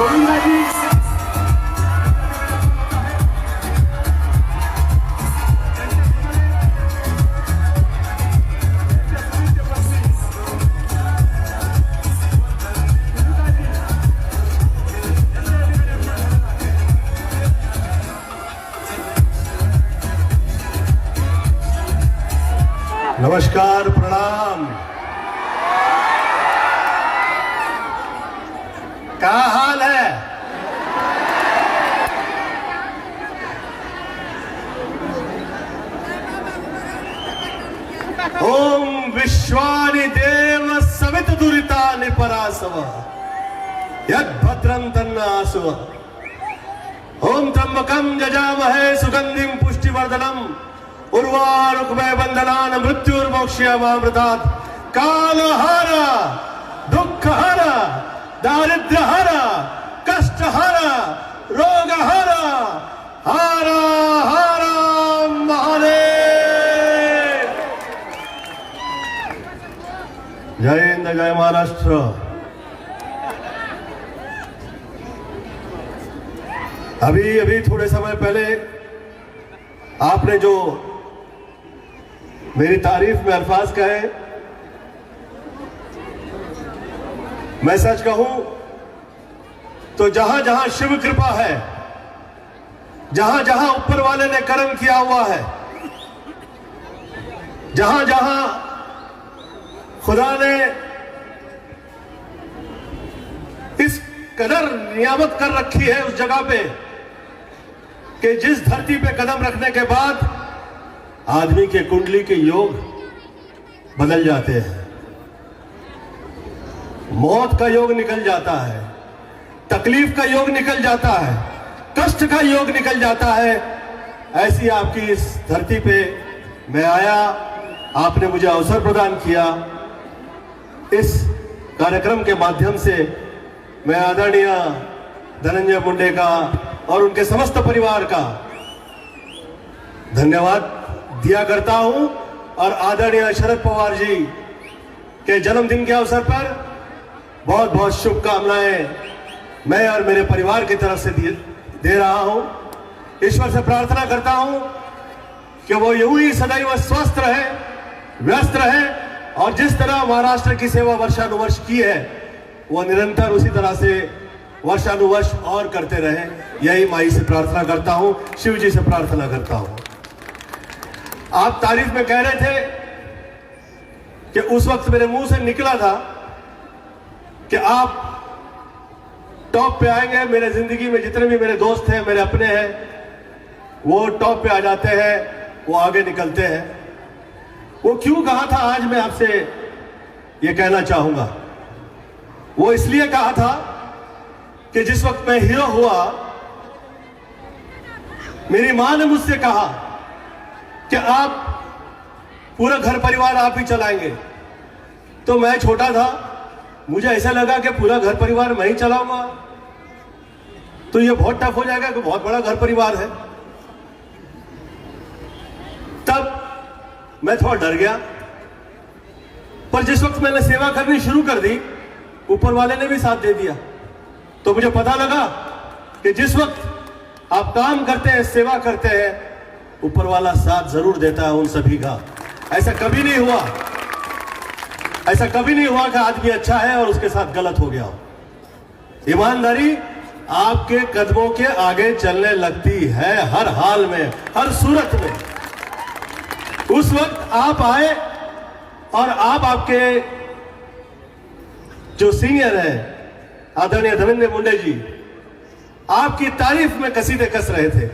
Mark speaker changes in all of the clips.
Speaker 1: गोविंदा जी नमस्कार, प्रणाम। क्या हाल है? ओम विश्वानि देव सवित दुरितानि परासव यद भद्रं तन्नासव। ओम त्र्यंबकं यजामहे सुगंधिं पुष्टिवर्धनम् उर्वारुकमय बंधनान मृत्युर्मोक्ष्यमामृतात्। कालहर दुःखहर दारिद्र्यहर कष्टहर रोगहर हर हर महादेव। जय हिंद, जय महाराष्ट्र। अभी थोड़े समय पहले आपने जो मेरी तारीफ में अल्फाज कहे, मैं सच कहूं तो जहां जहां शिव कृपा है, जहां जहां ऊपर वाले ने कर्म किया हुआ है, जहां जहां खुदा ने इस कदर नियामत कर रखी है उस जगह पे कि जिस धरती पे कदम रखने के बाद आदमी के कुंडली के योग बदल जाते हैं, मौत का योग निकल जाता है, तकलीफ का योग निकल जाता है, कष्ट का योग निकल जाता है। ऐसी आपकी इस धरती पे मैं आया, आपने मुझे अवसर प्रदान किया। इस कार्यक्रम के माध्यम से मैं आदरणीय धनंजय मुंडे का और उनके समस्त परिवार का धन्यवाद दिया करता हूं और आदरणीय शरद पवार जी के जन्मदिन के अवसर पर बहुत बहुत शुभकामनाएं मैं और मेरे परिवार की तरफ से दे रहा हूं। ईश्वर से प्रार्थना करता हूं कि वो यूं ही सदैव स्वस्थ रहे, व्यस्त रहे और जिस तरह महाराष्ट्र की सेवा वर्षानुवर्ष की है वो निरंतर उसी तरह से वर्षानुवर्ष और करते रहे। यही माई से प्रार्थना करता हूं, शिव जी से प्रार्थना करता हूं। आप तारीफ में कह रहे थे कि उस वक्त मेरे मुंह से निकला था कि आप टॉप पे आएंगे। मेरे जिंदगी में जितने भी मेरे दोस्त हैं, मेरे अपने हैं, वो टॉप पे आ जाते हैं, वो आगे निकलते हैं। वो क्यों कहा था आज मैं आपसे ये कहना चाहूंगा। वो इसलिए कहा था कि जिस वक्त मैं हीरो हुआ, मेरी मां ने मुझसे कहा कि आप पूरा घर परिवार आप ही चलाएंगे। तो मैं छोटा था, मुझे ऐसा लगा कि पूरा घर परिवार मैं ही चलाऊंगा तो ये बहुत टफ हो जाएगा कि बहुत बड़ा घर परिवार है। तब मैं थोड़ा डर गया, पर जिस वक्त मैंने सेवा करनी शुरू कर दी, ऊपर वाले ने भी साथ दे दिया। तो मुझे पता लगा कि जिस वक्त आप काम करते हैं, सेवा करते हैं, ऊपर वाला साथ जरूर देता है उन सभी का। ऐसा कभी नहीं हुआ, ऐसा कभी नहीं हुआ कि आदमी अच्छा है और उसके साथ गलत हो गया हो। ईमानदारी आपके कदमों के आगे चलने लगती है हर हाल में, हर सूरत में। उस वक्त आप आए और आपके जो सीनियर हैं आदरणीय धनंजय मुंडे जी, आपकी तारीफ में कसीदे कस रहे थे।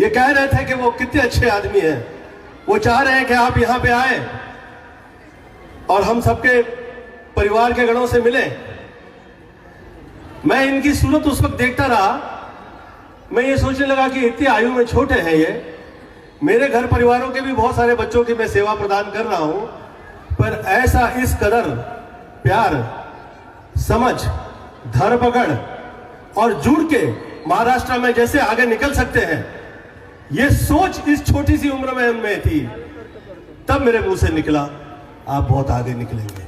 Speaker 1: ये कह रहे थे कि वो कितने अच्छे आदमी हैं, वो चाह रहे हैं कि आप यहां पे आए और हम सबके परिवार के गणों से मिलें। मैं इनकी सूरत उस वक्त देखता रहा, मैं ये सोचने लगा कि इतनी आयु में छोटे हैं ये, मेरे घर परिवारों के भी बहुत सारे बच्चों की मैं सेवा प्रदान कर रहा हूं, पर ऐसा इस कदर प्यार, समझ, धरपकड़ और जुड़ के महाराष्ट्र में जैसे आगे निकल सकते हैं, ये सोच इस छोटी सी उम्र में उनमें थी। तब मेरे मुंह से निकला, आप बहुत आगे निकलेंगे।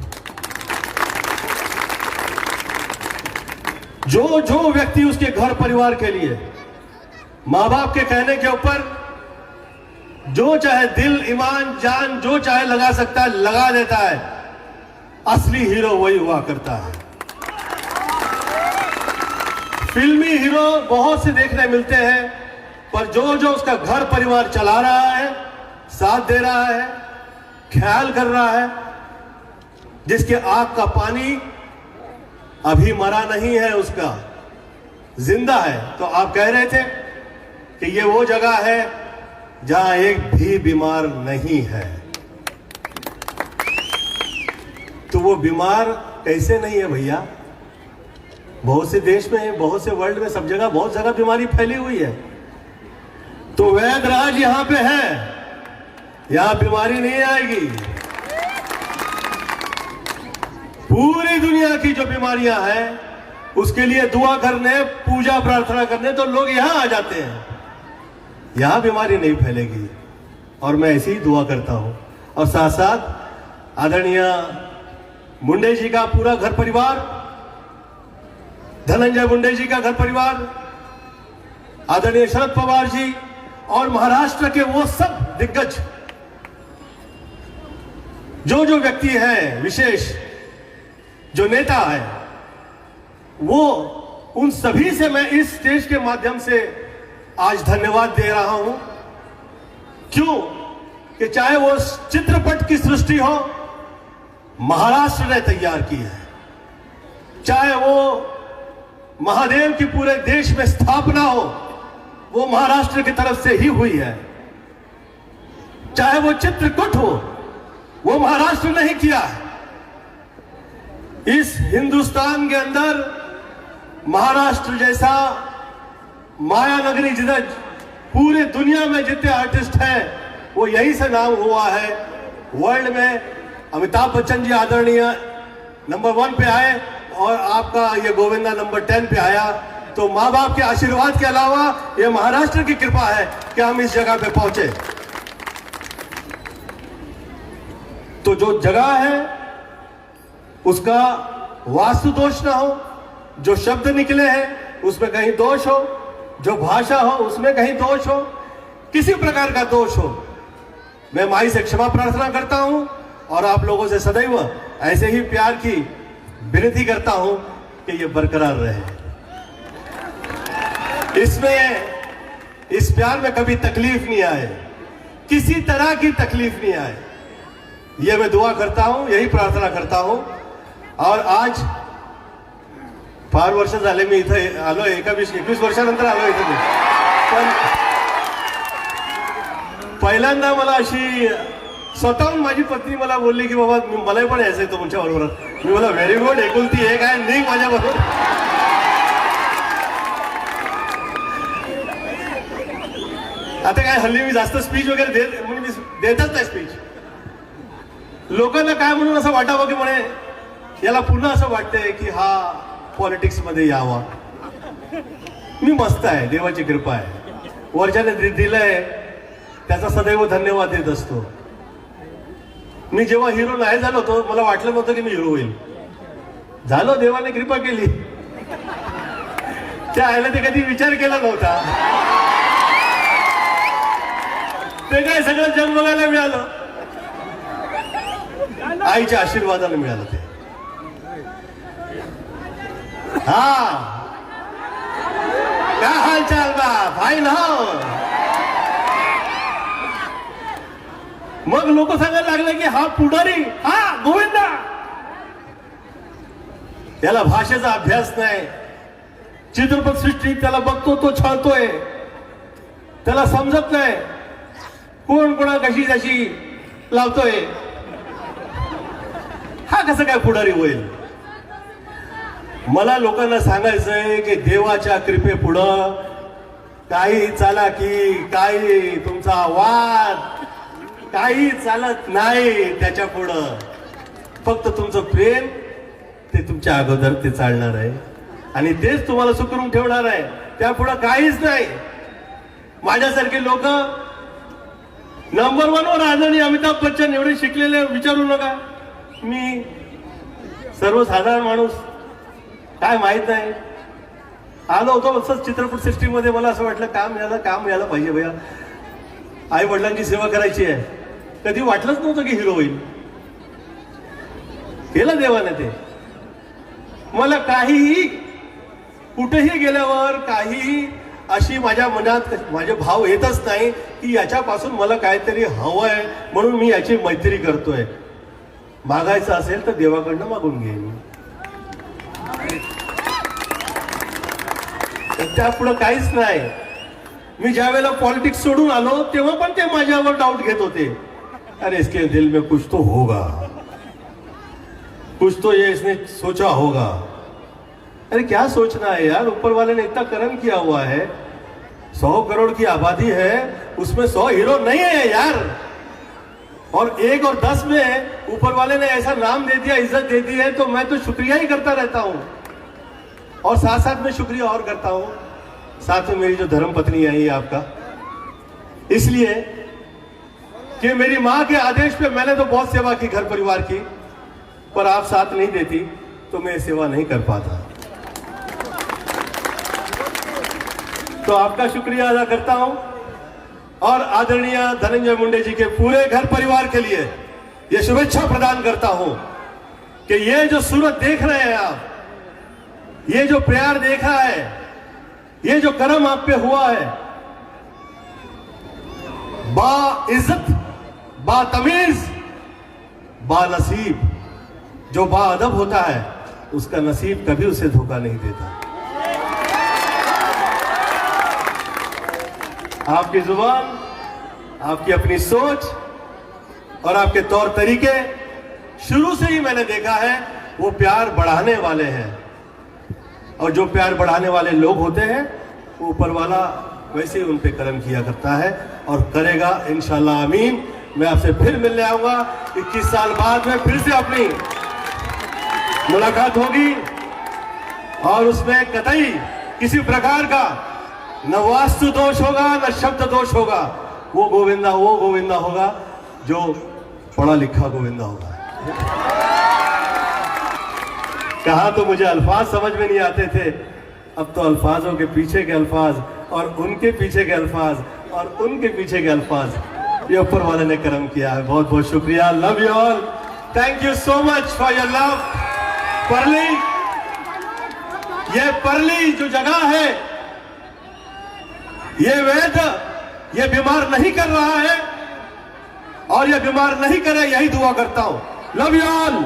Speaker 1: जो जो व्यक्ति उसके घर परिवार के लिए माँ बाप के कहने के ऊपर जो चाहे दिल ईमान जान जो चाहे लगा सकता है लगा देता है, असली हीरो वही हुआ करता है। फिल्मी हीरो बहुत से देखने मिलते हैं, पर जो जो उसका घर परिवार चला रहा है, साथ दे रहा है, ख्याल कर रहा है, जिसके आंख का पानी अभी मरा नहीं है, उसका जिंदा है। तो आप कह रहे थे कि ये वो जगह है जहां एक भी बीमार नहीं है। तो वो बीमार कैसे नहीं है भैया? बहुत से देश में, बहुत से वर्ल्ड में, सब जगह बहुत जगह बीमारी फैली हुई है। तो वैद्यराज यहां पे है, यहां बीमारी नहीं आएगी। पूरी दुनिया की जो बीमारियां हैं उसके लिए दुआ करने, पूजा प्रार्थना करने तो लोग यहां आ जाते हैं। यहां बीमारी नहीं फैलेगी, और मैं ऐसी ही दुआ करता हूं। और साथ साथ आदरणीय मुंडे जी का पूरा घर परिवार, धनंजय मुंडे जी का घर परिवार, आदरणीय शरद पवार जी और महाराष्ट्र के वो सब दिग्गज जो जो व्यक्ति हैं, विशेष जो नेता है, वो उन सभी से मैं इस स्टेज के माध्यम से आज धन्यवाद दे रहा हूं। क्यों कि चाहे वो चित्रपट की सृष्टि हो, महाराष्ट्र ने तैयार की है, चाहे वो महादेव की पूरे देश में स्थापना हो, वो महाराष्ट्र की तरफ से ही हुई है, चाहे वो चित्रकूट हो, वो महाराष्ट्र ने ही किया है। इस हिंदुस्तान के अंदर महाराष्ट्र जैसा माया नगरी, जिधर पूरे दुनिया में जितने आर्टिस्ट हैं वो यही से नाम हुआ है वर्ल्ड में। अमिताभ बच्चन जी आदरणीय नंबर 1 पे आए और आपका ये गोविंदा नंबर 10 पे आया। तो माँ बाप के आशीर्वाद के अलावा ये महाराष्ट्र की कृपा है कि हम इस जगह पे पहुंचे। तो जो जगह है उसका वास्तु दोष ना हो, जो शब्द निकले हैं उसमें कहीं दोष हो, जो भाषा हो उसमें कहीं दोष हो, किसी प्रकार का दोष हो, मैं माई से क्षमा प्रार्थना करता हूं और आप लोगों से सदैव ऐसे ही प्यार की विनती करता हूं कि ये बरकरार रहे। इसमें, इस प्यार में कभी तकलीफ नहीं आए, किसी तरह की तकलीफ नहीं आए, ये मैं दुआ करता हूं, यही प्रार्थना करता हूं। और आज 5 वर्ष झाले मी इथं आलो, 21 वर्षानंतर आलो इथं मी। पण पहिल्यांदा मला अशी स्वतःहून माझी पत्नी मला बोलली की बाबा मलाही पण यायचंय तो तुमच्या बरोबर। मी बोला व्हेरी गुड, एकुलती एक आहे, निघ माझ्या बरोबर। आता काय हल्ली मी जास्त स्पीच वगैरे देतच नाही स्पीच। लोकांना काय म्हणून असं वाटावं की म्हणे याला पुन्हा असं वाटतंय की हा पॉलिटिक्स मध्ये यावा। मी मस्त आहे, देवाची कृपा आहे, वरच्याने दिलंय त्याचा सदैव धन्यवाद देत असतो। मी जेव्हा हिरो नाही झालो तो मला वाटलं नव्हतं की मी हिरो होईल, झालो, देवाने कृपा केली। त्या आईला ते कधी विचार केला नव्हता, ते काय सगळं जग बघायला मिळालं, आईच्या आशीर्वादाने मिळालं ते। हाँ, क्या हाल चाल बा भाई ना? मग लोक सांगायला लागले की हा पुढारी, हा गोविंदा, त्याला भाषेचा अभ्यास नाही, चित्रपट सृष्टीत त्याला बघतो तो छळतोय, त्याला समजत नाही कोण कोणा कशी कशी लावतोय, हा कसं काय पुढारी होईल? मला लोकांना सांगायचंय की देवाच्या कृपेपुढं काही चालाकी, काही तुमचा वाद, काही चालत नाही। त्याच्या पुढं फक्त तुमचं प्रेम, ते तुमच्या अगोदर ते चालणार आहे आणि तेच तुम्हाला सुखरूप ठेवणार आहे, त्यापुढं काहीच नाही। माझ्यासारखे लोक नंबर 1 वर आदरणीय अमिताभ बच्चन एवढे शिकलेले विचारू नका, मी सर्वसाधारण माणूस, काय माहित नाही, आलो होतो असंच चित्रपट सृष्टीमध्ये. मला असं वाटलं काम यायला पाहिजे भैया, आई वडिलांची सेवा करायची आहे. कधी वाटलंच नव्हतं की हिरो होईल. केलं देवाने ते. मला काहीही कुठेही गेल्यावर काहीही अशी माझ्या मनात माझे भाव येतच नाही की याच्यापासून मला काहीतरी हवंय म्हणून मी याची मैत्री करतोय. मागायचं असेल तर देवाकडनं मागून घेईन. त्यापुढं काहीच नाही. मी ज्या वेळेला पॉलिटिक्स सोडून आलो तेव्हा पण ते माझ्यावर डाऊट घेत होते. अरे इसके दिल में कुछ तो होगा, कुछ तो ये इसने सोचा होगा. अरे क्या सोचना है यार, ऊपर वाले ने इतना कर्म किया हुआ है. 100 करोड़ की आबादी है, उसमें 100 हीरो नहीं है यार. और 1 और 10 में ऊपर वाले ने ऐसा नाम दे दिया, इज्जत दे दी है, तो मैं तो शुक्रिया ही करता रहता हूं. और साथ साथ में शुक्रिया और करता हूं, साथ में मेरी जो धर्मपत्नी आई है आपका, इसलिए कि मेरी मां के आदेश पे मैंने तो बहुत सेवा की घर परिवार की, पर आप साथ नहीं देती तो मैं सेवा नहीं कर पाता. तो आपका शुक्रिया अदा करता हूं और आदरणीय धनंजय मुंडे जी के पूरे घर परिवार के लिए यह शुभेच्छा प्रदान करता हूं कि ये जो सूरत देख रहे हैं आप, ये जो प्यार देखा है, ये जो करम आप पे हुआ है, बा इज्जत, बा तमीज, बा नसीब, जो बा अदब होता है उसका नसीब कभी उसे धोखा नहीं देता. आपकी जुबान, आपकी अपनी सोच और आपके तौर तरीके शुरू से ही मैंने देखा है वो प्यार बढ़ाने वाले हैं. और जो प्यार बढ़ाने वाले लोग होते हैं वो ऊपर वाला वैसे ही उन पे कर्म किया करता है और करेगा इंशाल्लाह. आमीन. मैं आपसे फिर मिलने आऊंगा 21 साल बाद में, फिर से अपनी मुलाकात होगी और उसमें कतई किसी प्रकार का न वास्तु दोष होगा न शब्द दोष होगा. वो गोविंदा होगा जो पढ़ा लिखा गोविंदा होगा. कहा तो मुझे अल्फाज समझ में नहीं आते थे, अब तो अल्फाजों के पीछे के अल्फाज और उनके पीछे के अल्फाज और उनके पीछे के अल्फाज, ये ऊपर वाले ने कर्म किया है. बहुत बहुत शुक्रिया. Love you all. Thank you so much for your love. परली, ये परली जो जगह है, ये वेद ये बीमार नहीं कर रहा है और ये बीमार नहीं करे, यही दुआ करता हूं. Love you all.